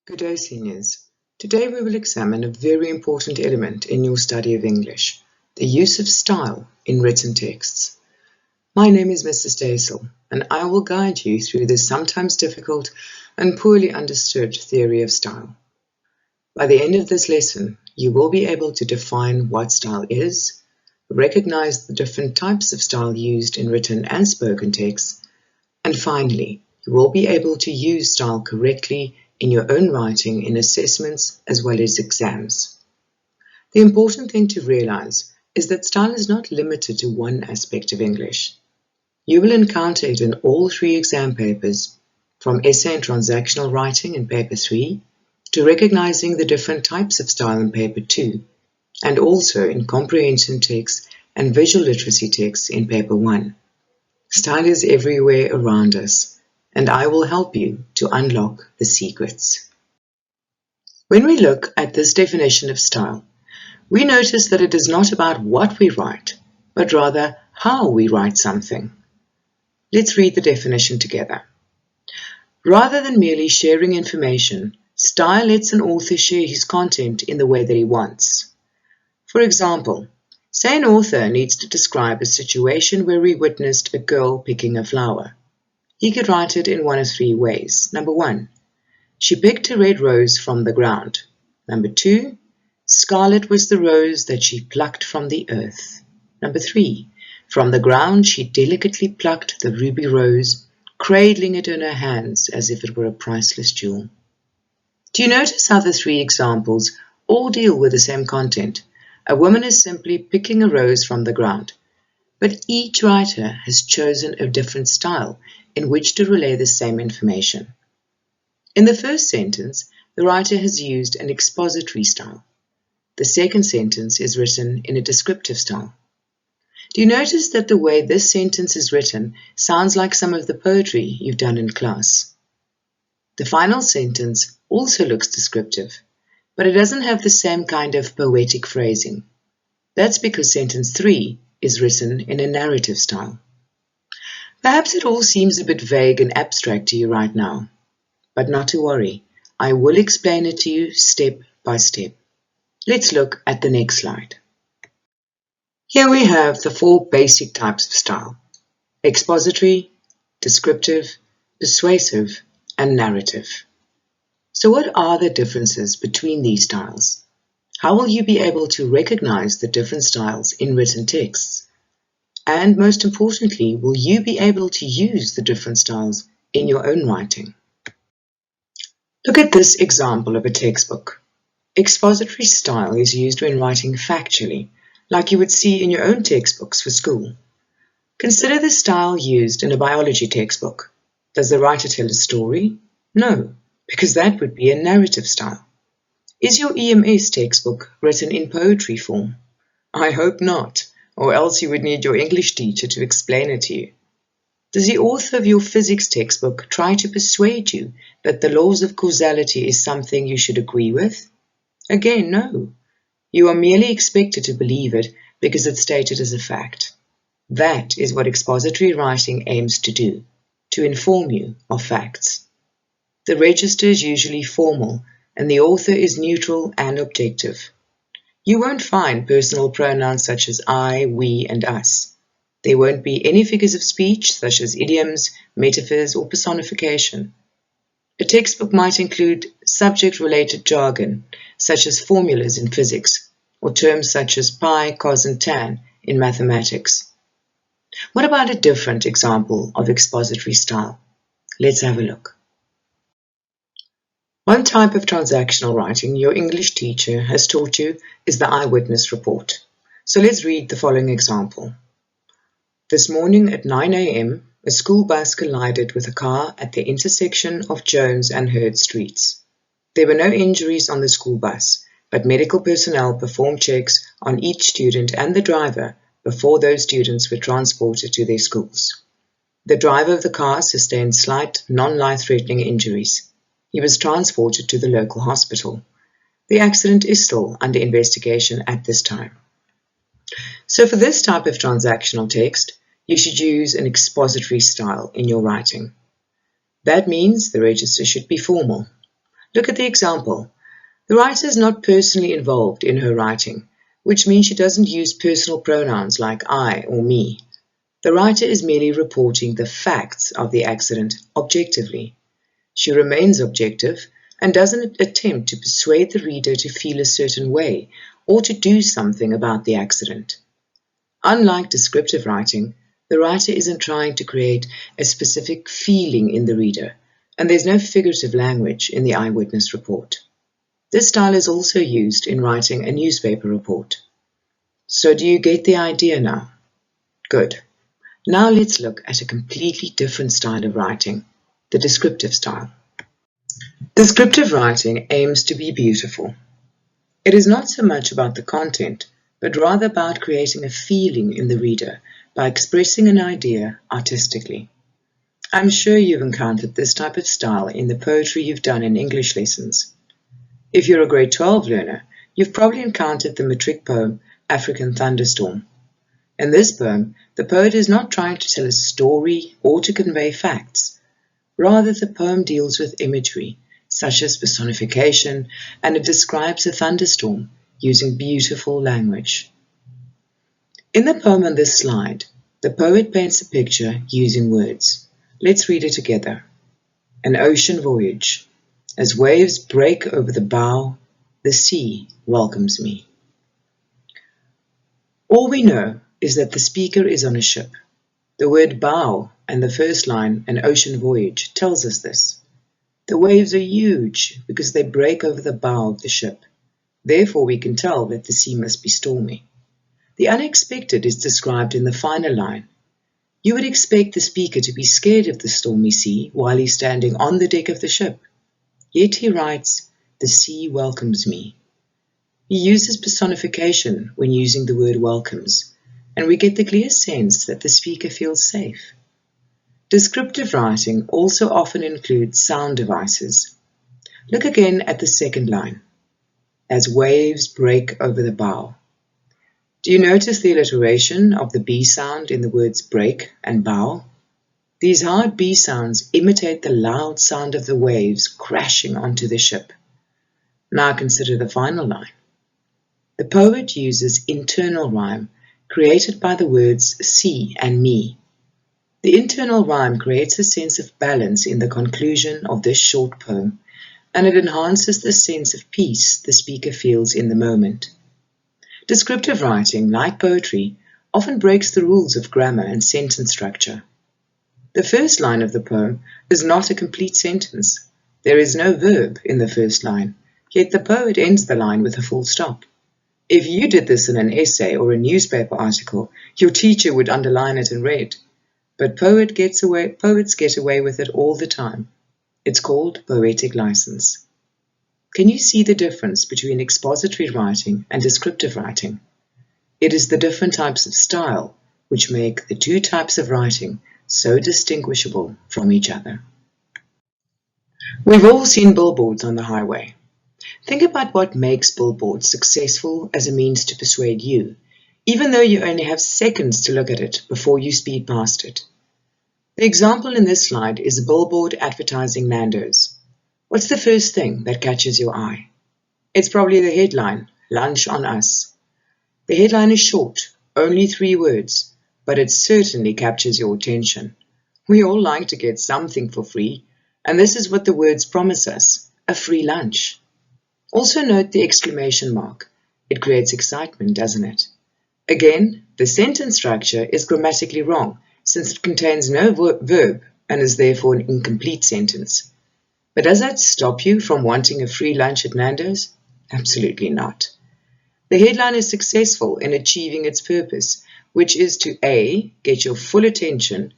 Good day, seniors. Today we will examine a very important element in your study of English, the use of style in written texts. My name is Mrs. Daisel, and I will guide you through this sometimes difficult and poorly understood theory of style. By the end of this lesson, you will be able to define what style is, recognize the different types of style used in written and spoken texts, and finally, you will be able to use style correctly in your own writing in assessments as well as exams. The important thing to realize is that style is not limited to one aspect of English. You will encounter it in all three exam papers, from essay and transactional writing in paper 3 to recognizing the different types of style in paper 2, and also in comprehension texts and visual literacy texts in paper 1. Style is everywhere around us, and I will help you to unlock the secrets. When we look at this definition of style, we notice that it is not about what we write, but rather how we write something. Let's read the definition together. Rather than merely sharing information, style lets an author share his content in the way that he wants. For example, say an author needs to describe a situation where he witnessed a girl picking a flower. He could write it in one of three ways. Number 1, she picked a red rose from the ground. Number 2, scarlet was the rose that she plucked from the earth. Number 3, from the ground she delicately plucked the ruby rose, cradling it in her hands as if it were a priceless jewel. Do you notice how the three examples all deal with the same content? A woman is simply picking a rose from the ground, but each writer has chosen a different style in which to relay the same information. In the first sentence, the writer has used an expository style. The second sentence is written in a descriptive style. Do you notice that the way this sentence is written sounds like some of the poetry you've done in class? The final sentence also looks descriptive, but it doesn't have the same kind of poetic phrasing. That's because sentence 3 is written in a narrative style. Perhaps it all seems a bit vague and abstract to you right now, but not to worry. I will explain it to you step by step. Let's look at the next slide. Here we have the 4 basic types of style: expository, descriptive, persuasive, and narrative. So what are the differences between these styles? How will you be able to recognize the different styles in written texts? And most importantly, will you be able to use the different styles in your own writing? Look at this example of a textbook. Expository style is used when writing factually, like you would see in your own textbooks for school. Consider the style used in a biology textbook. Does the writer tell a story? No, because that would be a narrative style. Is your EMS textbook written in poetry form? I hope not, or else you would need your English teacher to explain it to you. Does the author of your physics textbook try to persuade you that the laws of causality is something you should agree with? Again, no. You are merely expected to believe it because it's stated as a fact. That is what expository writing aims to do, to inform you of facts. The register is usually formal, and the author is neutral and objective. You won't find personal pronouns such as I, we, and us. There won't be any figures of speech such as idioms, metaphors, or personification. A textbook might include subject-related jargon, such as formulas in physics, or terms such as pi, cos, and tan in mathematics. What about a different example of expository style? Let's have a look. One type of transactional writing your English teacher has taught you is the eyewitness report. So let's read the following example. This morning at 9 a.m., a school bus collided with a car at the intersection of Jones and Hurd Streets. There were no injuries on the school bus, but medical personnel performed checks on each student and the driver before those students were transported to their schools. The driver of the car sustained slight, non-life-threatening injuries. He was transported to the local hospital. The accident is still under investigation at this time. So for this type of transactional text, you should use an expository style in your writing. That means the register should be formal. Look at the example. The writer is not personally involved in her writing, which means she doesn't use personal pronouns like I or me. The writer is merely reporting the facts of the accident objectively. She remains objective and doesn't attempt to persuade the reader to feel a certain way or to do something about the accident. Unlike descriptive writing, the writer isn't trying to create a specific feeling in the reader, and there's no figurative language in the eyewitness report. This style is also used in writing a newspaper report. So do you get the idea now? Good. Now let's look at a completely different style of writing, the descriptive style. Descriptive writing aims to be beautiful. It is not so much about the content, but rather about creating a feeling in the reader by expressing an idea artistically. I'm sure you've encountered this type of style in the poetry you've done in English lessons. If you're a grade 12 learner, you've probably encountered the matric poem African Thunderstorm. In this poem, the poet is not trying to tell a story or to convey facts. Rather, the poem deals with imagery, such as personification, and it describes a thunderstorm using beautiful language. In the poem on this slide, the poet paints a picture using words. Let's read it together. An ocean voyage. As waves break over the bow, the sea welcomes me. All we know is that the speaker is on a ship. The word bow and the first line, an ocean voyage, tells us this. The waves are huge because they break over the bow of the ship. Therefore, we can tell that the sea must be stormy. The unexpected is described in the final line. You would expect the speaker to be scared of the stormy sea while he's standing on the deck of the ship. Yet he writes, the sea welcomes me. He uses personification when using the word welcomes, and we get the clear sense that the speaker feels safe. Descriptive writing also often includes sound devices. Look again at the second line. As waves break over the bow. Do you notice the alliteration of the B sound in the words break and bow? These hard B sounds imitate the loud sound of the waves crashing onto the ship. Now consider the final line. The poet uses internal rhyme created by the words sea and me. The internal rhyme creates a sense of balance in the conclusion of this short poem, and it enhances the sense of peace the speaker feels in the moment. Descriptive writing, like poetry, often breaks the rules of grammar and sentence structure. The first line of the poem is not a complete sentence. There is no verb in the first line, yet the poet ends the line with a full stop. If you did this in an essay or a newspaper article, your teacher would underline it in red. But poets get away with it all the time. It's called poetic license. Can you see the difference between expository writing and descriptive writing? It is the different types of style which make the two types of writing so distinguishable from each other. We've all seen billboards on the highway. Think about what makes billboards successful as a means to persuade you, even though you only have seconds to look at it before you speed past it. The example in this slide is a billboard advertising Nando's. What's the first thing that catches your eye? It's probably the headline, Lunch on Us. The headline is short, only 3 words, but it certainly captures your attention. We all like to get something for free, and this is what the words promise us, a free lunch. Also note the exclamation mark. It creates excitement, doesn't it? Again, the sentence structure is grammatically wrong, since it contains no verb and is therefore an incomplete sentence. But does that stop you from wanting a free lunch at Nando's? Absolutely not. The headline is successful in achieving its purpose, which is to A, get your full attention,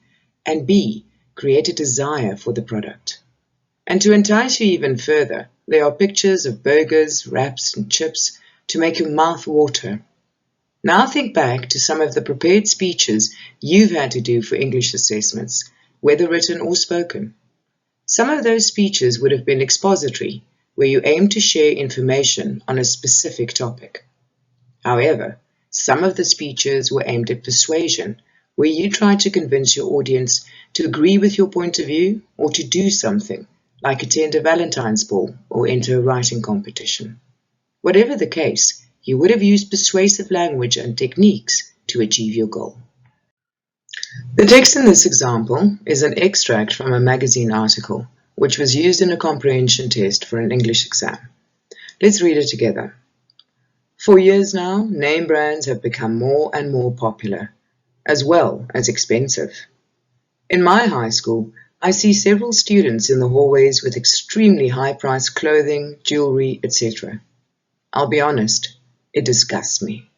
and B, create a desire for the product. And to entice you even further, there are pictures of burgers, wraps, and chips to make your mouth water. Now think back to some of the prepared speeches you've had to do for English assessments, whether written or spoken. Some of those speeches would have been expository, where you aim to share information on a specific topic. However, some of the speeches were aimed at persuasion, where you tried to convince your audience to agree with your point of view or to do something, like attend a Valentine's ball or enter a writing competition. Whatever the case, you would have used persuasive language and techniques to achieve your goal. The text in this example is an extract from a magazine article, which was used in a comprehension test for an English exam. Let's read it together. For years now, name brands have become more and more popular, as well as expensive. In my high school, I see several students in the hallways with extremely high-priced clothing, jewelry, etc. I'll be honest, it disgusts me.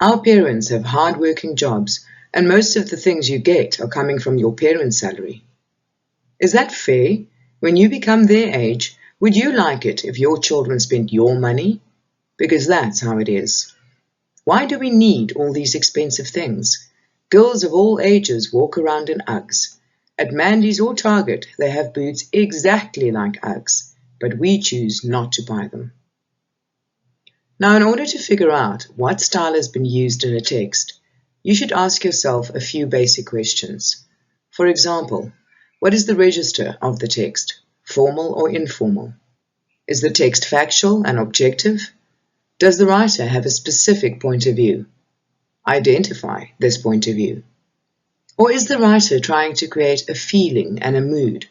Our parents have hard-working jobs, and most of the things you get are coming from your parents' salary. Is that fair? When you become their age, would you like it if your children spent your money? Because that's how it is. Why do we need all these expensive things? Girls of all ages walk around in Uggs. At Mandy's or Target, they have boots exactly like Uggs, but we choose not to buy them. Now, in order to figure out what style has been used in a text, you should ask yourself a few basic questions. For example, what is the register of the text, formal or informal? Is the text factual and objective? Does the writer have a specific point of view? Identify this point of view. Or is the writer trying to create a feeling and a mood?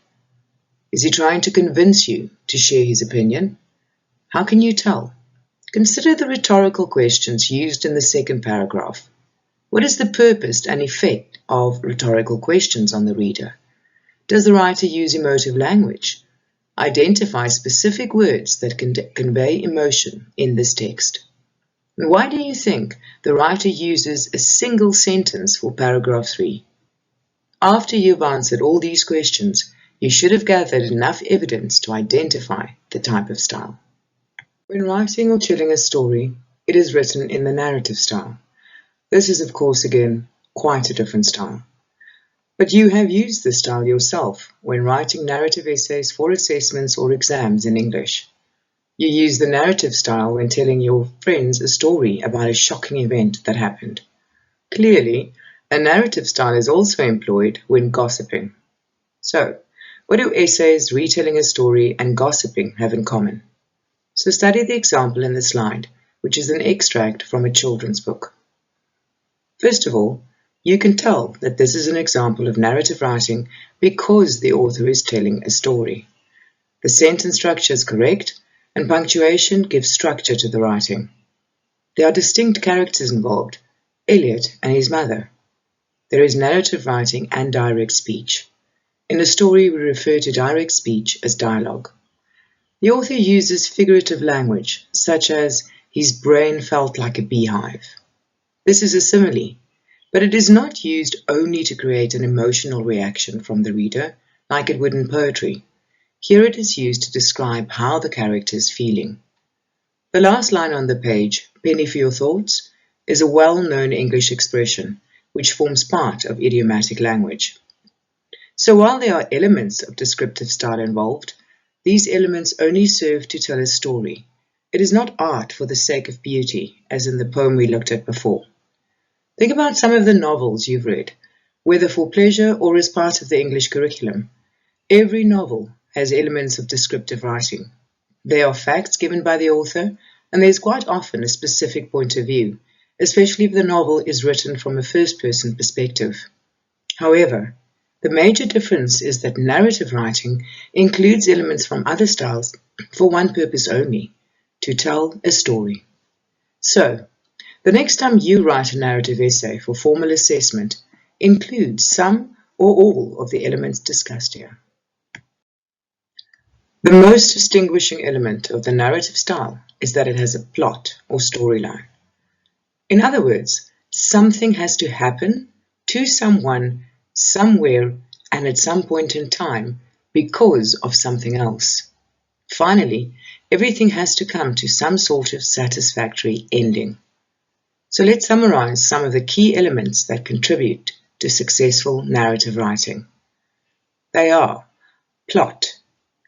Is he trying to convince you to share his opinion? How can you tell? Consider the rhetorical questions used in the second paragraph. What is the purpose and effect of rhetorical questions on the reader? Does the writer use emotive language? Identify specific words that can convey emotion in this text. And why do you think the writer uses a single sentence for paragraph 3? After you've answered all these questions, you should have gathered enough evidence to identify the type of style. When writing or telling a story, it is written in the narrative style. This is, of course, again, quite a different style. But you have used this style yourself when writing narrative essays for assessments or exams in English. You use the narrative style when telling your friends a story about a shocking event that happened. Clearly, a narrative style is also employed when gossiping. So, what do essays, retelling a story, and gossiping have in common? So study the example in the slide, which is an extract from a children's book. First of all, you can tell that this is an example of narrative writing because the author is telling a story. The sentence structure is correct, and punctuation gives structure to the writing. There are distinct characters involved, Elliot and his mother. There is narrative writing and direct speech. In a story, we refer to direct speech as dialogue. The author uses figurative language, such as, his brain felt like a beehive. This is a simile, but it is not used only to create an emotional reaction from the reader, like it would in poetry. Here it is used to describe how the character is feeling. The last line on the page, penny for your thoughts, is a well-known English expression, which forms part of idiomatic language. So while there are elements of descriptive style involved, these elements only serve to tell a story. It is not art for the sake of beauty, as in the poem we looked at before. Think about some of the novels you've read, whether for pleasure or as part of the English curriculum. Every novel has elements of descriptive writing. There are facts given by the author, and there's quite often a specific point of view, especially if the novel is written from a first-person perspective. However, the major difference is that narrative writing includes elements from other styles for one purpose only, to tell a story. So, the next time you write a narrative essay for formal assessment, include some or all of the elements discussed here. The most distinguishing element of the narrative style is that it has a plot or storyline. In other words, something has to happen to someone, somewhere, and at some point in time because of something else. Finally, everything has to come to some sort of satisfactory ending. So let's summarize some of the key elements that contribute to successful narrative writing. They are plot,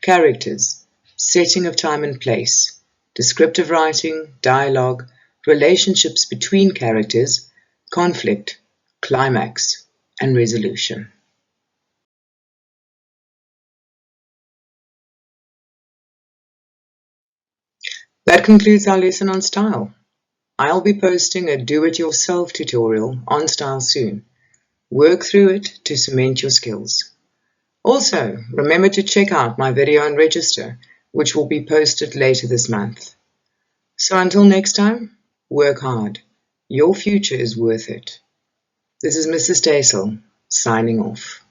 characters, setting of time and place, descriptive writing, dialogue, relationships between characters, conflict, climax, and resolution. concludes our lesson on style. I'll be posting a do-it-yourself tutorial on style soon. Work through it to cement your skills. Also, remember to check out my video and register, which will be posted later this month. So until next time, work hard. Your future is worth it. This is Mrs. Daisel, signing off.